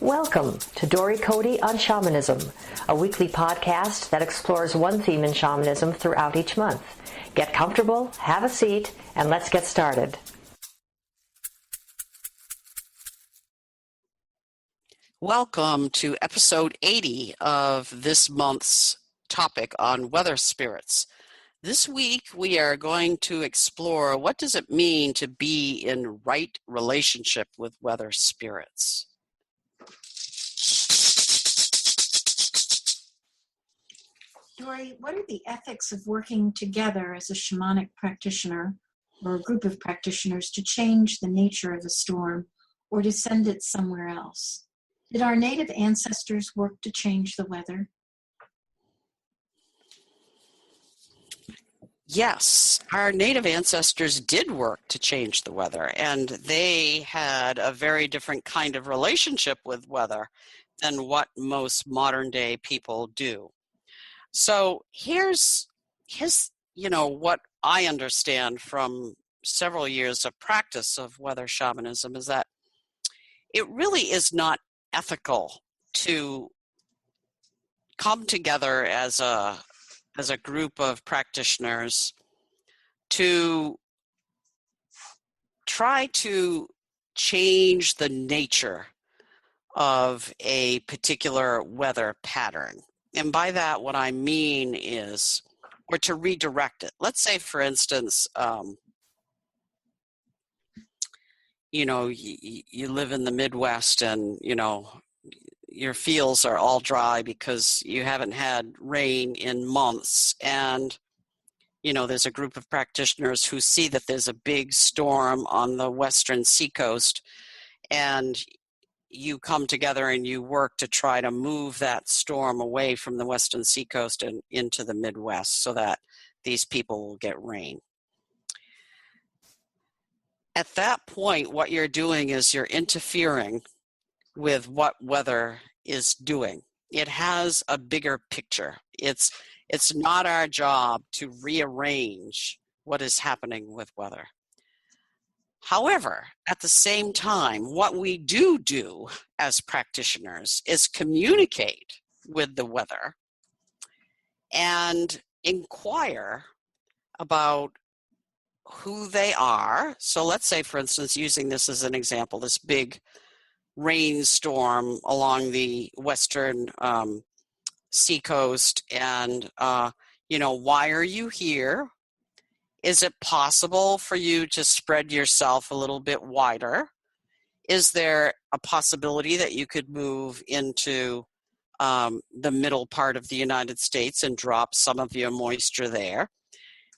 Welcome to Dory Cote on Shamanism, a weekly podcast that explores one theme in shamanism throughout each month. Get comfortable, have a seat, and let's get started. Welcome to episode 80 of this month's topic on weather spirits. This week we are going to explore what does it mean to be in right relationship with weather spirits. Dory, what are the ethics of working together as a shamanic practitioner or a group of practitioners to change the nature of a storm or to send it somewhere else? Did our native ancestors work to change the weather? Yes, our native ancestors did work to change the weather, and they had a very different kind of relationship with weather than what most modern day people do. So here's what I understand from several years of practice of weather shamanism is that it really is not ethical to come together as a group of practitioners to try to change the nature of a particular weather pattern. And by that, what I mean is, or to redirect it. Let's say, for instance, you live in the Midwest and, your fields are all dry because you haven't had rain in months. And, there's a group of practitioners who see that there's a big storm on the western seacoast, and you come together and you work to try to move that storm away from the western seacoast and into the Midwest so that these people will get rain. At that point, what you're doing is you're interfering with what weather is doing. It has a bigger picture. It's not our job to rearrange what is happening with weather. However, at the same time, what we do as practitioners is communicate with the weather and inquire about who they are. So let's say, for instance, using this as an example, this big rainstorm along the western seacoast, and why are you here? Is it possible for you to spread yourself a little bit wider? Is there a possibility that you could move into the middle part of the United States and drop some of your moisture there?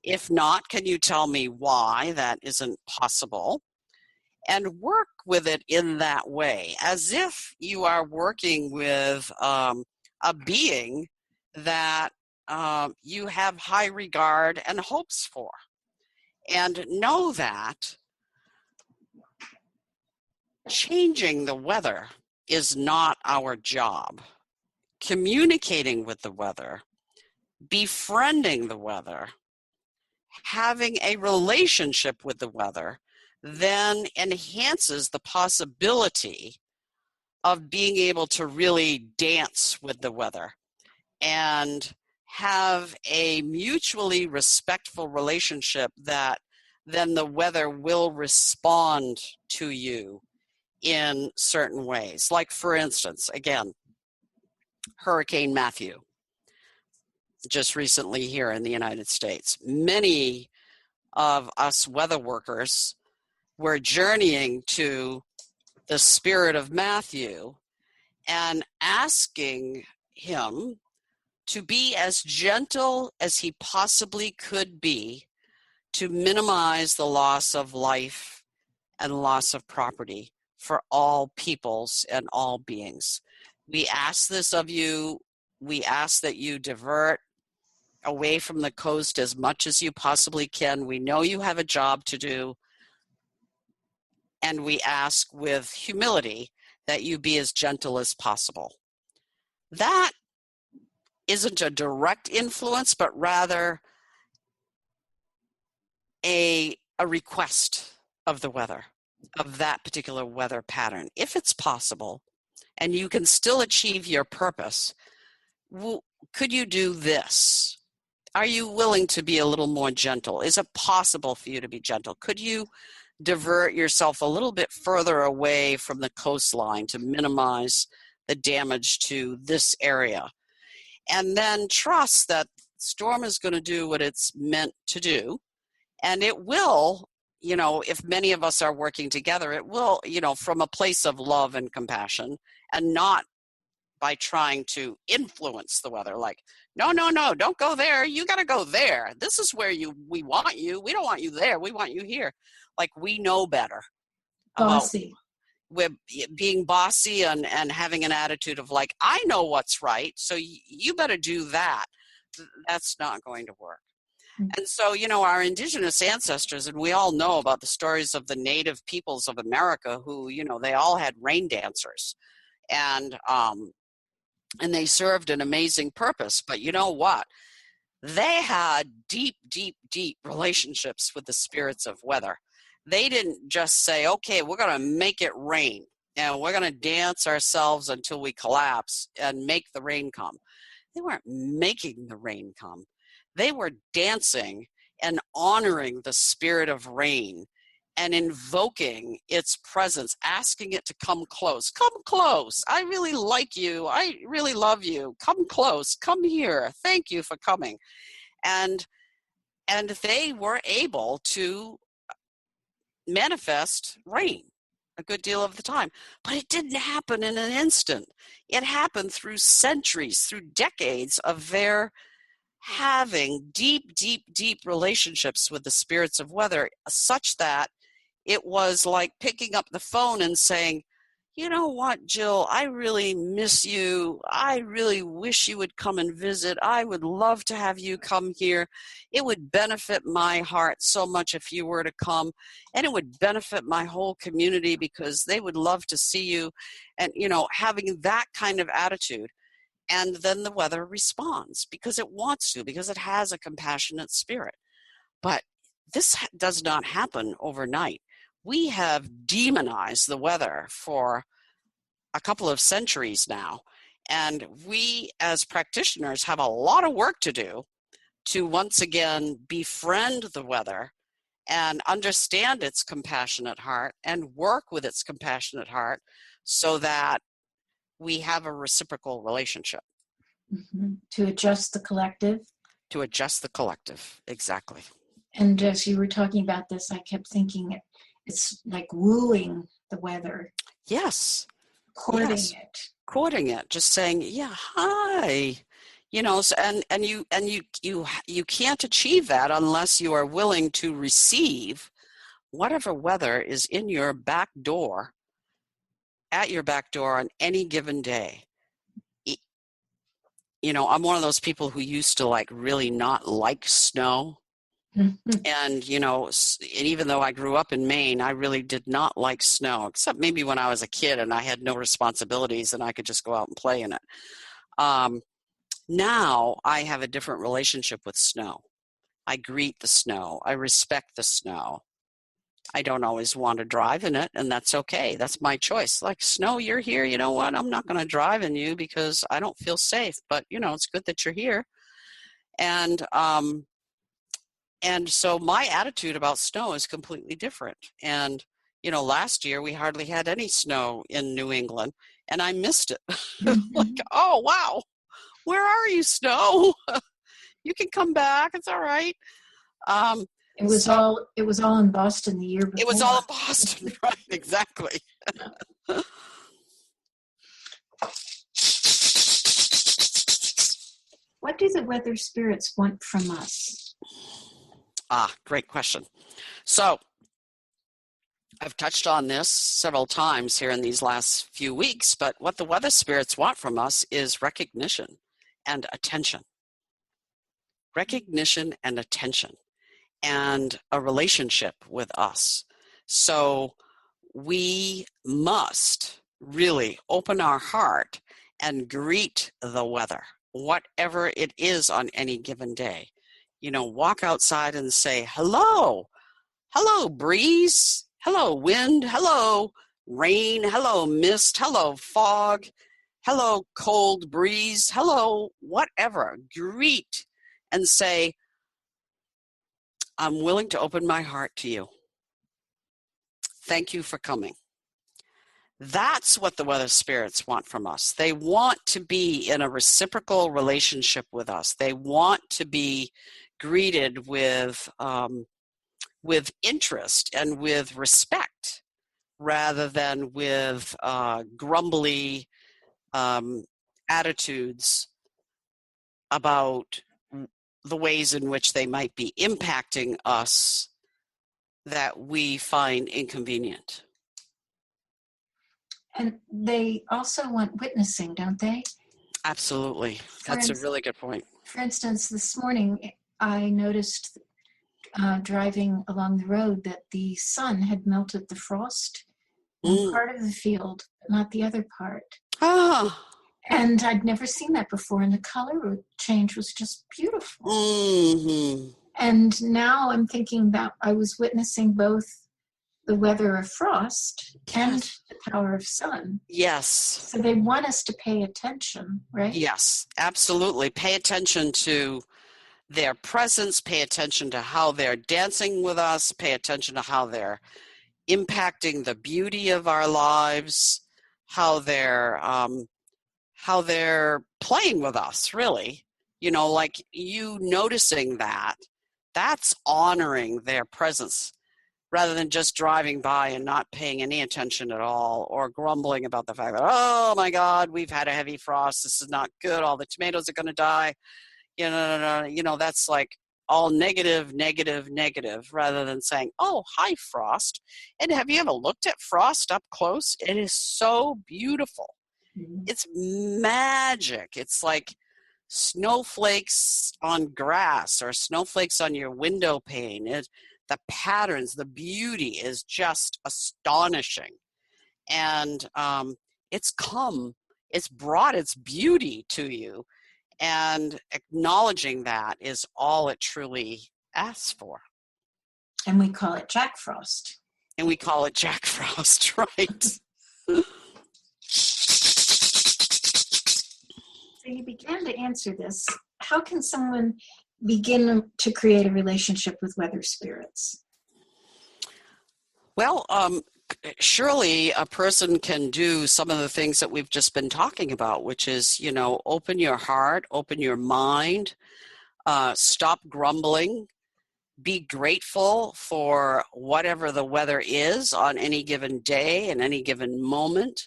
If not, can you tell me why that isn't possible? And work with it in that way, as if you are working with a being that you have high regard and hopes for. And know that changing the weather is not our job. Communicating with the weather, befriending the weather, having a relationship with the weather then enhances the possibility of being able to really dance with the weather and have a mutually respectful relationship that then the weather will respond to you in certain ways. Like, for instance, again, Hurricane Matthew, just recently here in the United States. Many of us weather workers were journeying to the spirit of Matthew and asking him to be as gentle as he possibly could be to minimize the loss of life and loss of property for all peoples and all beings. We ask this of you. We ask that you divert away from the coast as much as you possibly can. We know you have a job to do, and we ask with humility that you be as gentle as possible. That isn't a direct influence, but rather a request of the weather, of that particular weather pattern. If it's possible, and you can still achieve your purpose. Could you do this? Are you willing to be a little more gentle? Is it possible for you to be gentle? Could you divert yourself a little bit further away from the coastline to minimize the damage to this area? And then trust that storm is going to do what it's meant to do. And it will, if many of us are working together, it will, from a place of love and compassion, and not by trying to influence the weather. Like, no, don't go there. You got to go there. This is where we want you. We don't want you there. We want you here. Like, we know better. Bossy. We're being bossy and having an attitude of like, I know what's right, so you better do that. That's not going to work. Mm-hmm. And so, our indigenous ancestors, and we all know about the stories of the native peoples of America who, they all had rain dancers. And they served an amazing purpose. But you know what? They had deep, deep, deep relationships with the spirits of weather. They didn't just say, okay, we're going to make it rain, and we're going to dance ourselves until we collapse and make the rain come. They weren't making the rain come. They were dancing and honoring the spirit of rain and invoking its presence, asking it to come close. Come close. I really like you. I really love you. Come close. Come here. Thank you for coming. And they were able to manifest rain a good deal of the time. But it didn't happen in an instant. It happened through centuries, through decades of their having deep, deep, deep relationships with the spirits of weather, such that it was like picking up the phone and saying, you know what, Jill, I really miss you. I really wish you would come and visit. I would love to have you come here. It would benefit my heart so much if you were to come, and it would benefit my whole community because they would love to see you. And, having that kind of attitude. And then the weather responds because it wants to, because it has a compassionate spirit. But this does not happen overnight. We have demonized the weather for a couple of centuries now, and we as practitioners have a lot of work to do to once again befriend the weather and understand its compassionate heart and work with its compassionate heart so that we have a reciprocal relationship. Mm-hmm. To adjust the collective. To adjust the collective, exactly. And as you were talking about this, I kept thinking it's like wooing the weather. Yes. Courting it. Just saying, yeah, hi. And you can't achieve that unless you are willing to receive whatever weather is in your back door, at your back door on any given day. I'm one of those people who used to really not like snow. Mm-hmm. And, and even though I grew up in Maine, I really did not like snow, except maybe when I was a kid and I had no responsibilities and I could just go out and play in it. Now I have a different relationship with snow. I greet the snow. I respect the snow. I don't always want to drive in it, and that's okay. That's my choice. Like, snow, you're here. You know what? I'm not going to drive in you because I don't feel safe, but, it's good that you're here. And so my attitude about snow is completely different. And, last year we hardly had any snow in New England, and I missed it. Mm-hmm. Oh, wow. Where are you, snow? You can come back. It's all right. It was all in Boston the year before. It was all in Boston, right? Exactly. What do the weather spirits want from us? Great question. So I've touched on this several times here in these last few weeks, but what the weather spirits want from us is recognition and attention. Recognition and attention and a relationship with us. So we must really open our heart and greet the weather, whatever it is on any given day. Walk outside and say, hello breeze, hello wind, hello rain, hello mist, hello fog, hello cold breeze, hello whatever. Greet and say, I'm willing to open my heart to you. Thank you for coming. That's what the weather spirits want from us. They want to be in a reciprocal relationship with us. They want to be greeted with interest and with respect, rather than with grumbly attitudes about the ways in which they might be impacting us that we find inconvenient. And they also want witnessing, don't they? Absolutely. That's a really good point. For instance, this morning I noticed driving along the road that the sun had melted the frost in part of the field, but not the other part. Oh. And I'd never seen that before, and the color change was just beautiful. Mm-hmm. And now I'm thinking that I was witnessing both the weather of frost and the power of sun. Yes. So they want us to pay attention, right? Yes, absolutely. Pay attention to their presence, pay attention to how they're dancing with us, pay attention to how they're impacting the beauty of our lives, how they're playing with us, really. You know, like you noticing that, that's honoring their presence, rather than just driving by and not paying any attention at all, or grumbling about the fact that, oh my God, we've had a heavy frost, this is not good, all the tomatoes are going to die. That's like all negative, rather than saying, oh, hi, frost. And have you ever looked at frost up close? It is so beautiful. Mm-hmm. It's magic. It's like snowflakes on grass or snowflakes on your window pane. The patterns, the beauty is just astonishing. And it's brought its beauty to you. And acknowledging that is all it truly asks for. And we call it Jack Frost. Right. So you began to answer this. How can someone begin to create a relationship with weather spirits? Well, surely a person can do some of the things that we've just been talking about, which is, open your heart, open your mind, stop grumbling, be grateful for whatever the weather is on any given day and any given moment.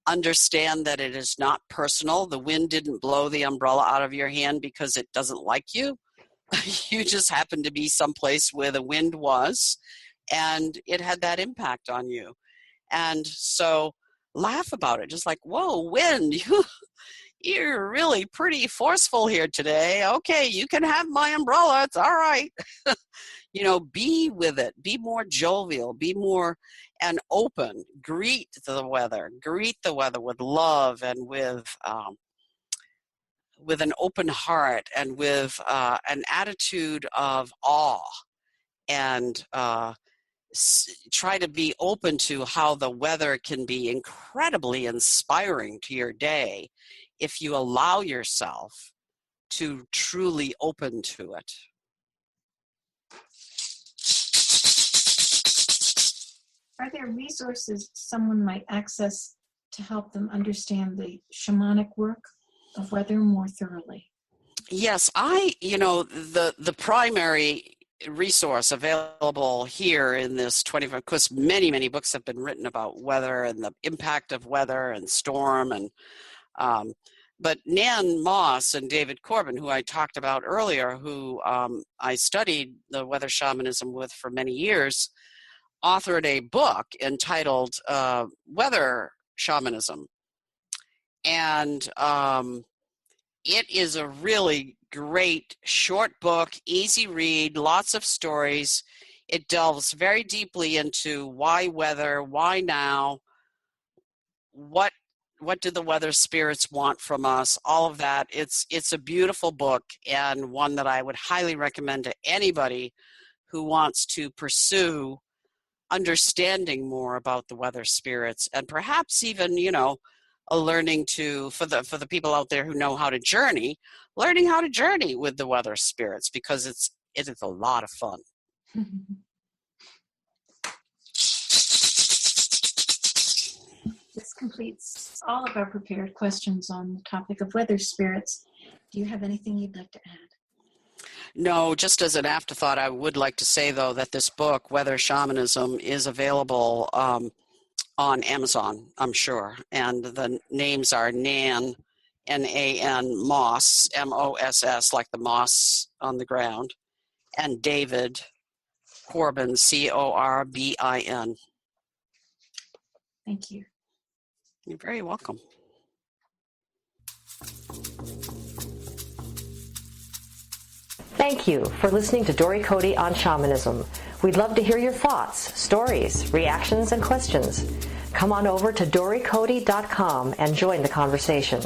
Understand that it is not personal. The wind didn't blow the umbrella out of your hand because it doesn't like you. You just happened to be someplace where the wind was, and it had that impact on you. And so laugh about it. Just like, whoa, wind, you're really pretty forceful here today. Okay, you can have my umbrella. It's all right. Be with it. Be more jovial. Be more and open. Greet the weather with love and with an open heart and with an attitude of awe, and try to be open to how the weather can be incredibly inspiring to your day if you allow yourself to truly open to it. Are there resources someone might access to help them understand the shamanic work of weather more thoroughly? Yes, the primary resource available here in this 25, of course, many books have been written about weather and the impact of weather and storm, and but Nan Moss and David Corbin, who I talked about earlier, who I studied the weather shamanism with for many years, authored a book entitled Weather Shamanism. And it is a really great short book, easy read, lots of stories. It delves very deeply into why weather, why now, what do the weather spirits want from us, all of that. It's a beautiful book, and one that I would highly recommend to anybody who wants to pursue understanding more about the weather spirits, and perhaps even, a learning to, for the people out there who know how to journey, learning how to journey with the weather spirits, because it is a lot of fun. This completes all of our prepared questions on the topic of weather spirits. Do you have anything you'd like to add? No, just as an afterthought, I would like to say, though, that this book, Weather Shamanism, is available on Amazon, I'm sure. And the names are Nan, N-A-N, Moss, M-O-S-S, like the moss on the ground, and David Corbin, C-O-R-B-I-N. Thank you. You're very welcome. Thank you for listening to Dory Cote on shamanism. We'd love to hear your thoughts, stories, reactions, and questions. Come on over to dorycote.com and join the conversation.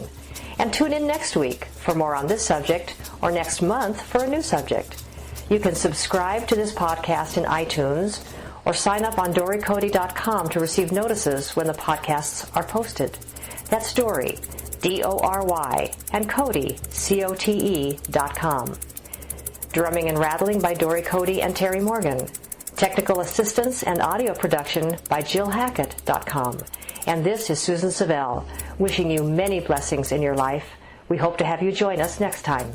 And tune in next week for more on this subject, or next month for a new subject. You can subscribe to this podcast in iTunes or sign up on dorycote.com to receive notices when the podcasts are posted. That's Dory, D-O-R-Y, and Cote, C-O-T-E.com. Drumming and rattling by Dory Cote and Terry Morgan. Technical assistance and audio production by JillHackett.com. And this is Susan Savelle, wishing you many blessings in your life. We hope to have you join us next time.